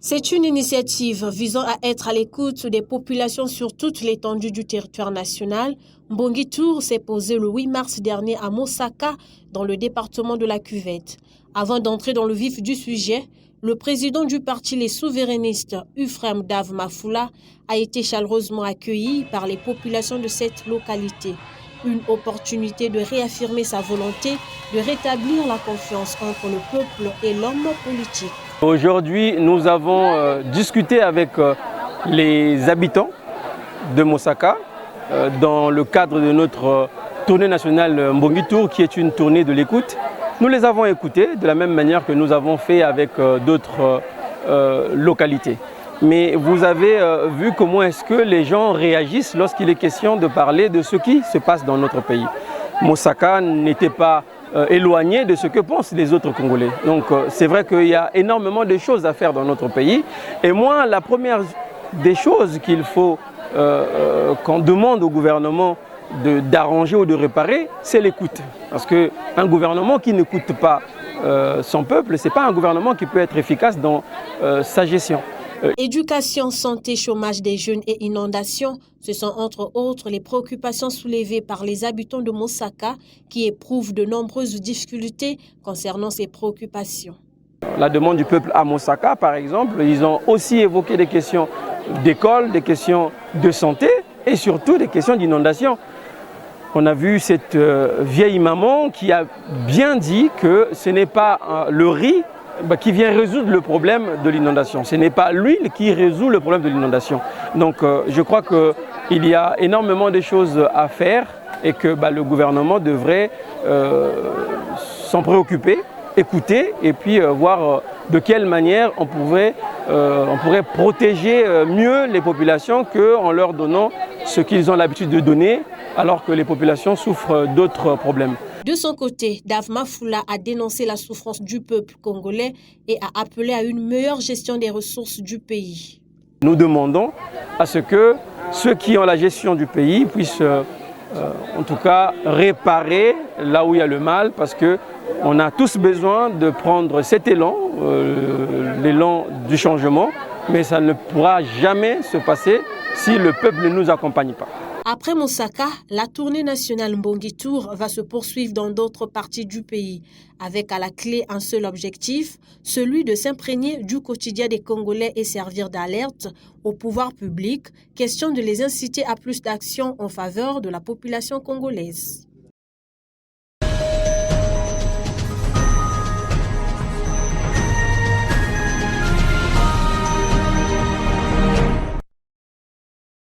C'est une initiative visant à être à l'écoute des populations sur toute l'étendue du territoire national. Mbongi Tour s'est posé le 8 mars dernier à Mosaka, dans le département de la Cuvette. Avant d'entrer dans le vif du sujet, le président du parti Les Souverainistes, Ufrem Dav Mafoula, a été chaleureusement accueilli par les populations de cette localité. Une opportunité de réaffirmer sa volonté de rétablir la confiance entre le peuple et l'homme politique. Aujourd'hui, nous avons discuté avec les habitants de Mosaka dans le cadre de notre tournée nationale Mbongi Tour, qui est une tournée de l'écoute. Nous les avons écoutés de la même manière que nous avons fait avec d'autres localités. Mais vous avez vu comment est-ce que les gens réagissent lorsqu'il est question de parler de ce qui se passe dans notre pays. Mosaka n'était pas éloigné de ce que pensent les autres Congolais. Donc c'est vrai qu'il y a énormément de choses à faire dans notre pays. Et moi, la première des choses qu'il faut qu'on demande au gouvernement d'arranger ou de réparer, c'est l'écoute. Parce qu'un gouvernement qui n'écoute pas son peuple, ce n'est pas un gouvernement qui peut être efficace dans sa gestion. Éducation, santé, chômage des jeunes et inondations, ce sont entre autres les préoccupations soulevées par les habitants de Mosaka qui éprouvent de nombreuses difficultés concernant ces préoccupations. La demande du peuple à Mosaka, par exemple, ils ont aussi évoqué des questions d'école, des questions de santé et surtout des questions d'inondation. On a vu cette vieille maman qui a bien dit que ce n'est pas le riz qui vient résoudre le problème de l'inondation. Ce n'est pas l'huile qui résout le problème de l'inondation. Donc je crois qu'il y a énormément de choses à faire et que le gouvernement devrait s'en préoccuper, écouter et puis voir de quelle manière on pourrait protéger mieux les populations qu'en leur donnant ce qu'ils ont l'habitude de donner alors que les populations souffrent d'autres problèmes. De son côté, Dav Mafoula a dénoncé la souffrance du peuple congolais et a appelé à une meilleure gestion des ressources du pays. Nous demandons à ce que ceux qui ont la gestion du pays puissent en tout cas réparer là où il y a le mal, parce qu'on a tous besoin de prendre cet élan, l'élan du changement, mais ça ne pourra jamais se passer si le peuple ne nous accompagne pas. Après Mosaka, la tournée nationale Mbongi Tour va se poursuivre dans d'autres parties du pays, avec à la clé un seul objectif, celui de s'imprégner du quotidien des Congolais et servir d'alerte au pouvoir public, question de les inciter à plus d'actions en faveur de la population congolaise.